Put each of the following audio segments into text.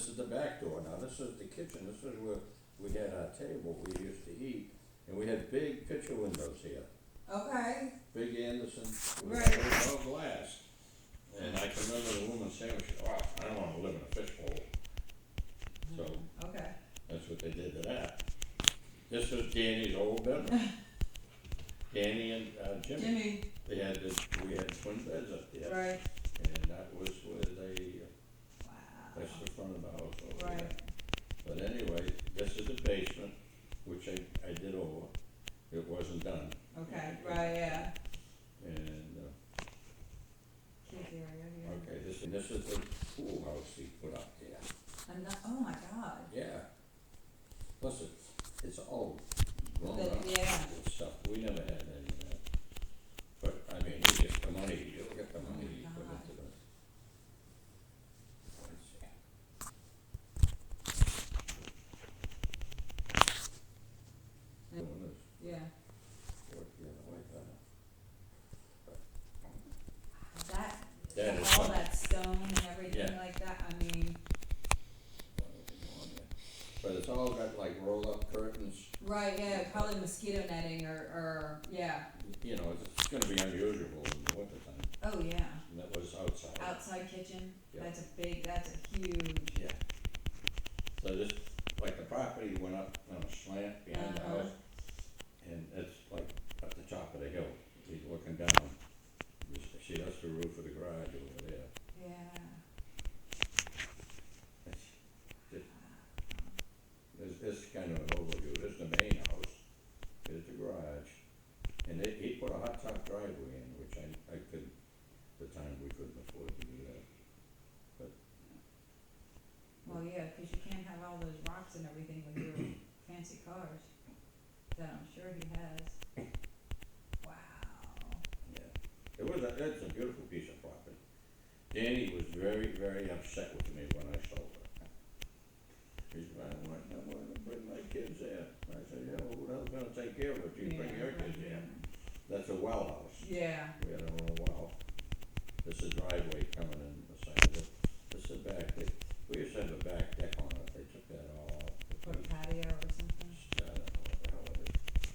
this is the back door, now this is the kitchen, this is where we had our table, we used to eat, and we had big picture windows here, Okay. big Anderson, Right. it was all glass. And I can remember the woman saying, wow, I don't wanna live in a fishbowl. So, Okay. that's what they did to that. This was Danny's old bedroom. Danny and Jimmy, Jimmy, we had twin beds up there. right, And that was where they, wow. that's the front of the house over there. Right, But anyway, this is the basement, which I did over, it wasn't done. okay, right, yeah. And, Kids area here. okay, this is the pool house he put up there. And that, oh my God. Yeah. Listen, it's all grown But, up yeah. and stuff, we never had any of that. But, I mean, he gets the money, he'll get the money he put God. into the. Let's see. Yeah. Doing this, Yeah. work the other way better. That That is all fun. that stone and everything Yeah. like that, I mean, But it's all got like roll-up curtains, right, yeah, probably mosquito netting or, yeah. you know, it's gonna be unusual in the wintertime, Oh, yeah. and that was outside. Outside kitchen, Yeah. that's a huge, Yeah. So this, like the property went up on a slant behind the Uh-huh. house, and it's like at the top of the hill, he's looking down. See, that's the roof of the garage over there. yeah. This kind of an overview, this is the main house, here's the garage, and he put a hot top driveway in, which I could, at the time, we couldn't afford to do that. But, Well, yeah, 'cause you can't have all those rocks and everything with your fancy cars, that I'm sure he has. Wow. yeah, it's a beautiful piece of property. Danny was very, very upset with me when I sold it. He said, I want to bring my kids there. I said, yeah, well, who the hell's gonna take care of it, you bring your kids there. That's a well house. Yeah, We had our own well. This is driveway coming in the side of it. This is back, we used to have a back deck on it, they took that all off. put a patio or something. I don't know what the hell it is.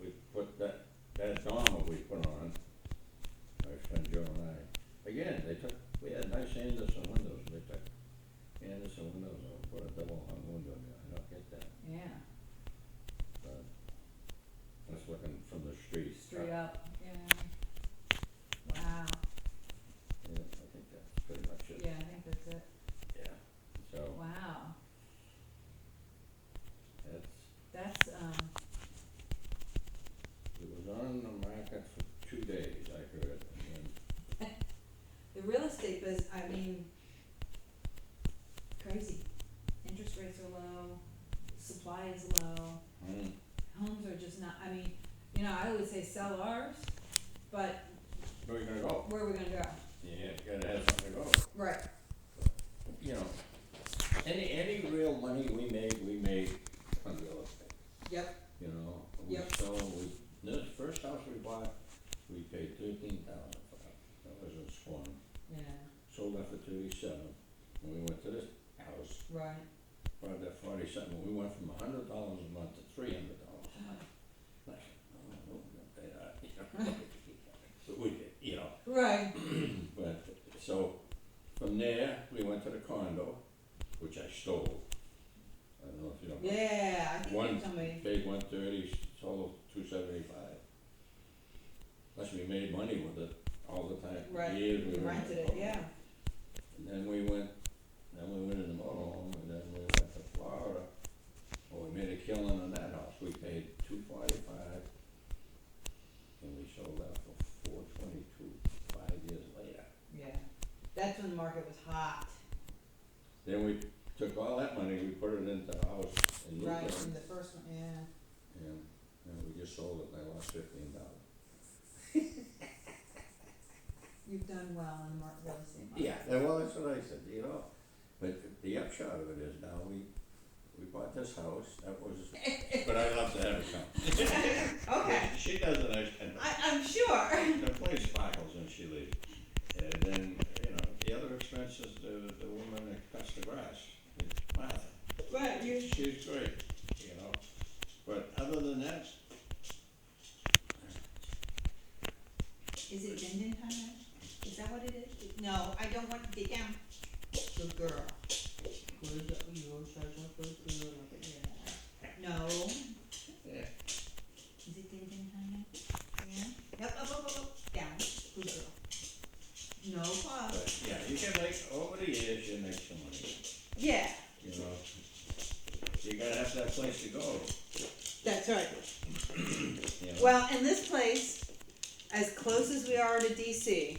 We put that dormer we put on, my friend Joe and I, again, we had nice Anderson windows, they took Anderson windows and put a double hung window there, I don't get that. Yeah, But that's looking from the street. straight up, yeah. Wow, Yeah, I think that's pretty much it. yeah, I think that's it. Yeah, so Wow, that's, that's, it was on the market for 2 days, I heard, and then, the real estate I mean, crazy. Interest rates are low, supply is low, homes are just not, I mean, you know, I would say sell ours, but where are you gonna go? where are we gonna go? Yeah, you gotta have something to go. Right, You know, any real money we made on real estate, yep, you know? Yep. This first house we bought, we paid $13,000 for that. That was in Swan. yeah, Sold that for 37. And we went to this house, right. bought that 47. We went from $100 a month to $300 a month. Like, oh, we're gonna pay that, you know? But we did, you know. Right, But, so, from there, we went to the condo, which I stole. I don't know if you know. yeah, I think One somebody, paid 130, sold 275. Plus we made money with it all the time. right, Years we you were in rented the it, motorhome. yeah, And then we went in the motorhome, and then we went to Florida. Well, we made a killing on that house. We paid $245, and we sold that for $422 5 years later. yeah. That's when the market was hot, Then we took all that money, we put it into the house in Newburgh. right, from the first one, yeah. And we just sold it, and I lost $15. You've done well in the real estate market. Yeah, well, that's what I said, you know, but the upshot of it is now we bought this house, that was, but I love to have it come. Okay, She does it, and I'm sure. the place sparkles when she leaves. And then, you know, the other expense is the woman that cuts the grass. he's great, you know, but other than that, Is it din din time now? Is that what it is? No, I don't want to get down. Good girl. Good, you're such a good girl, look at that. No. yeah, Is it din din time now? Yeah. Up. Down. Good girl. No problem. but, yeah, you can make, over the years, you make some money, Yeah, you know. You gotta have that place to go, that's right. you know. Well, in this place, as close as we are to DC,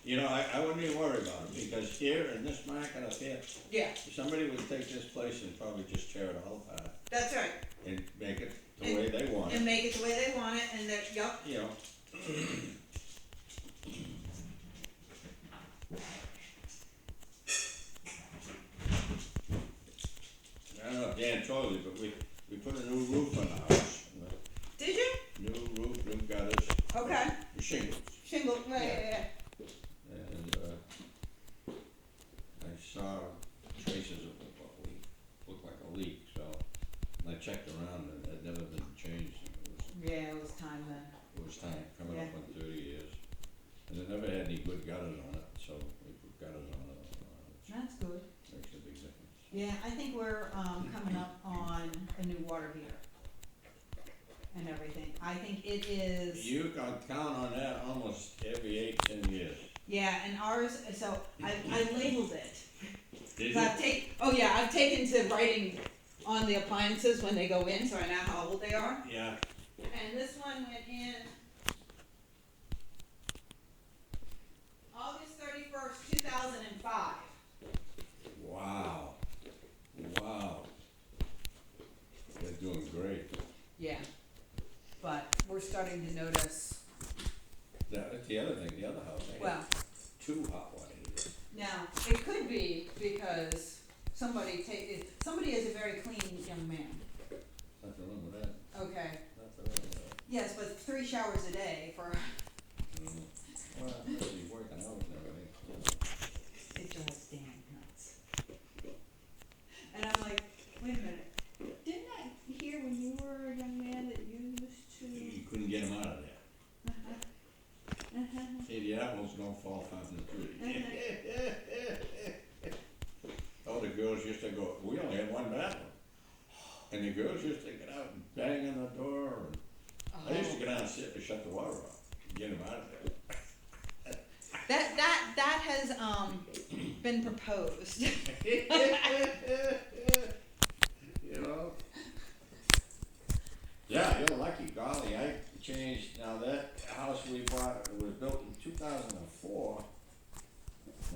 You know, I wouldn't even worry about it, because here in this market up here, yeah, somebody would take this place and probably just tear it all apart that's right. and make it the way they want And it, make it the way they want it, and that, yup. you know. I don't know if Dan told you, but we put a new roof on the house, Did you? new roof, new gutters, Okay. shingles. Shingle, right, yeah. And, I saw traces of what looked like a leak, so I checked around and it had never been changed. Yeah, it was time then. It was time, coming up Yeah. on 30 years. And it never had any good gutters on it, so we put gutters on it, That's good. makes a big difference. Yeah, I think we're, coming up on a new water heater. And everything. I think it is. You can count on that almost every 8-10 years. Yeah, and ours, so I labeled it. Did So you? I've taken to writing on the appliances when they go in, so I know how old they are. Yeah. And this one went in August 31st, 2005. Wow. Wow. They're doing great. Yeah. But we're starting to notice, That's the other thing, the other house, they well, had 2 hot water heaters. now, it could be because somebody is a very clean young man. Nothing wrong with that. Okay. Nothing wrong with that. Yes, but 3 showers a day for, Well, he's working out and everything. it drives Dan nuts. And I'm like, wait a minute, didn't I hear when you were a young man that you used to? You couldn't get him out of there. See, the apples don't fall far from the tree. Oh, the girls used to go, we only had one bathroom. And the girls used to get out and bang on the door, and I used to get out and sit and shut the water off, get him out of there. That has, been proposed. You know? Yeah, you're lucky, golly, I changed, now that house we bought, it was built in 2004,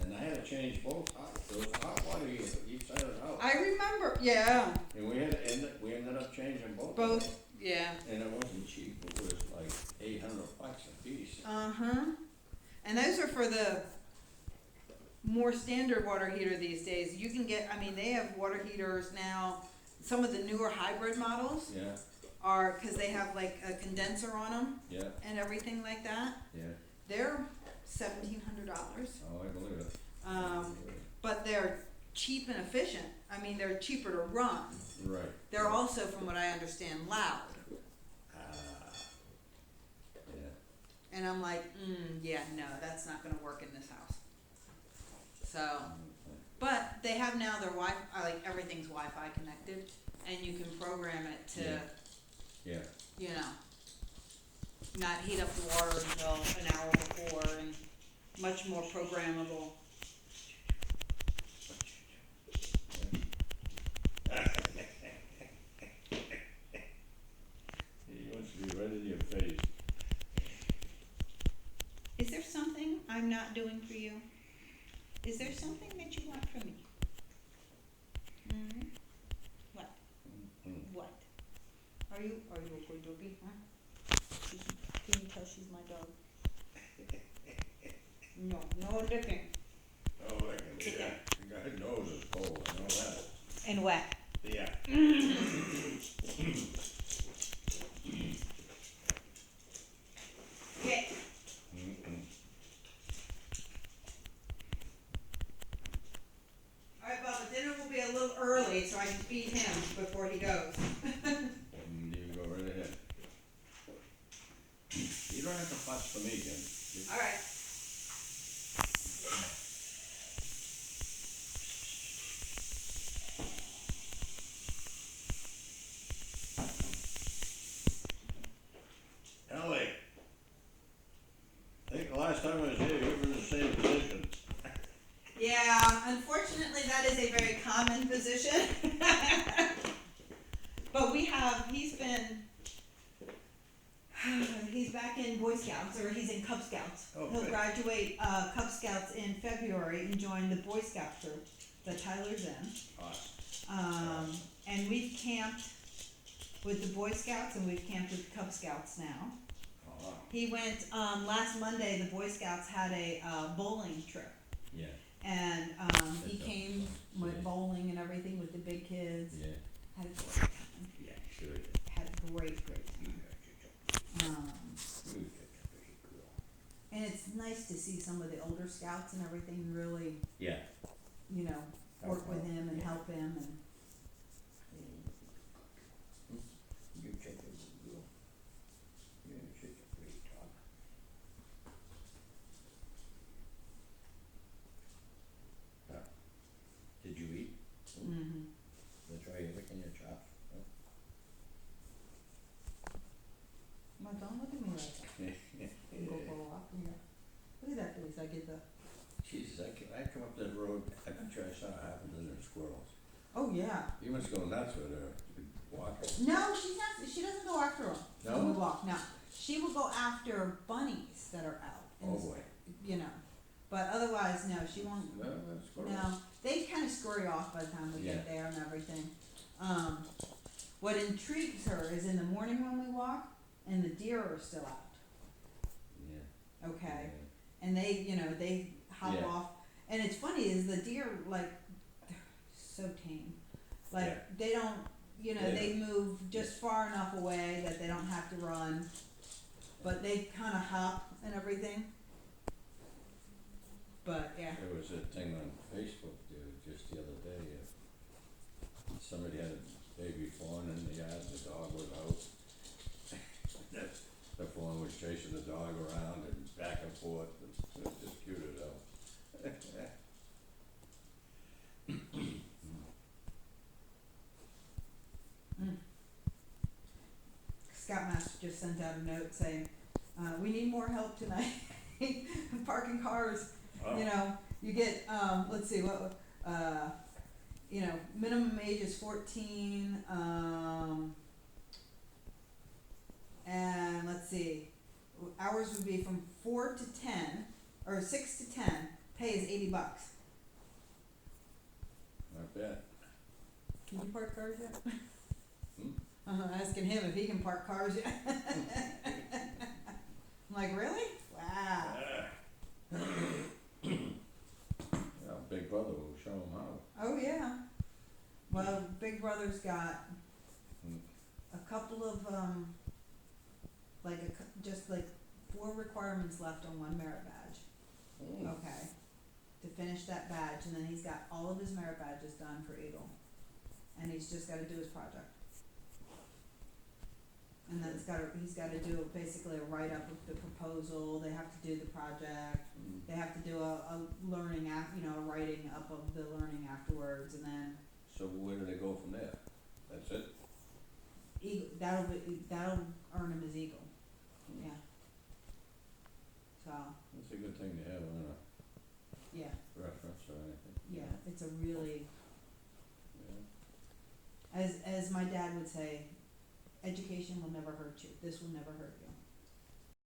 and I had to change both those hot water heaters, each side of the house. I remember, yeah, And we ended up changing both. of both, them. yeah, And it wasn't cheap, it was like $800 a piece. uh-huh. And those are for the more standard water heater these days. You can get, I mean, they have water heaters now, some of the newer hybrid models Yeah, are, cause they have like a condenser on them yeah, and everything like that. yeah, They're $1,700. oh, I believe it. But they're cheap and efficient. I mean, they're cheaper to run. Right. They're also, from what I understand, loud. Ah, yeah, And I'm like, yeah, no, that's not gonna work in this house. So, but they have now their like everything's Wi-Fi connected, and you can program it to, yeah, you know, not heat up the water until an hour before, and much more programmable. he wants to be right in your face. Is there something I'm not doing for you? Is there something that you want from me? What? What? Are you a good doggy, huh? Can you tell she's my dog? No, no licking. Oh, I can see that. The guy's nose is cold, I know that. And wet. Yeah. Okay. Alright, Bubba, dinner will be a little early. early so I can feed him before he goes. You go right ahead. You don't have to fuss for me, Jim. Alright. Ellie, I think the last time I was here, you were in the same position. Yeah, unfortunately, that is a very common position. But he's back in Boy Scouts, or he's in Cub Scouts. Oh, He'll good. graduate, Cub Scouts in February and join the Boy Scout troop that Tyler's in. Awesome. And we've camped with the Boy Scouts and we've camped with Cub Scouts now. Oh, He went, last Monday, the Boy Scouts had a, bowling trip. yeah, And, he That's came, awesome. went Yeah. bowling and everything with the big kids. yeah, Had a great time. yeah, sure. Had a great time. Pretty cool. And it's nice to see some of the older scouts and everything really, Yeah. you know, work Help with out, him and yeah. help him and. You check it, girl. Yeah, check it, pretty top. Did you eat? Mm-hmm. That's right, you're licking your chops. Well, don't look at me like that. You go for a walk. Look at that face, I get the, Jesus, I come up that road, I'm sure I saw it happen to the squirrels. oh yeah. You must go nuts with her, walking. No, she's not, she doesn't go after them when we No? walk, no. She will go after bunnies that are out. Oh boy. You know, but otherwise, no, she won't. No, that's squirrels. No, they kind of scurry off by the time we get there and everything. What intrigues her is in the morning when we walk, and the deer are still out. Yeah. Okay, and they, you know, they hop Yeah. off, and it's funny is the deer like they're so tame, like Yeah. they don't, you know, Yeah. they move just far enough away that they don't have to run, but they kind of hop and everything. But yeah. There was a thing on Facebook just the other day, somebody had a baby fawn in the yard, the dog was out. The fawn was chasing the dog around and back and forth, it was just cute as hell. Scoutmaster just sent out a note saying, we need more help tonight, parking cars. Oh. You know, you get, let's see, what, you know, minimum age is 14, and let's see, hours would be from 4 to 10, or 6 to 10, pay is $80. Not bad. Can you park cars yet? Hmm? Asking him if he can park cars yet. I'm like, really? Wow. Well, Big Brother will show him how. Oh, yeah. Well, Big Brother's got Hmm. a couple of, just like 4 requirements left on one merit badge. Mm. Okay. To finish that badge, and then he's got all of his merit badges done for Eagle. And he's just gotta do his project. And then he's gotta do basically a write-up of the proposal, they have to do the project, Mm. they have to do a learning a writing up of the learning afterwards, and then So where do they go from there? That's it? Eagle, that'll earn him his Eagle, yeah. So, That's a good thing to have on yeah, a reference or anything. yeah, it's a really, Yeah. as my dad would say, education will never hurt you, this will never hurt you.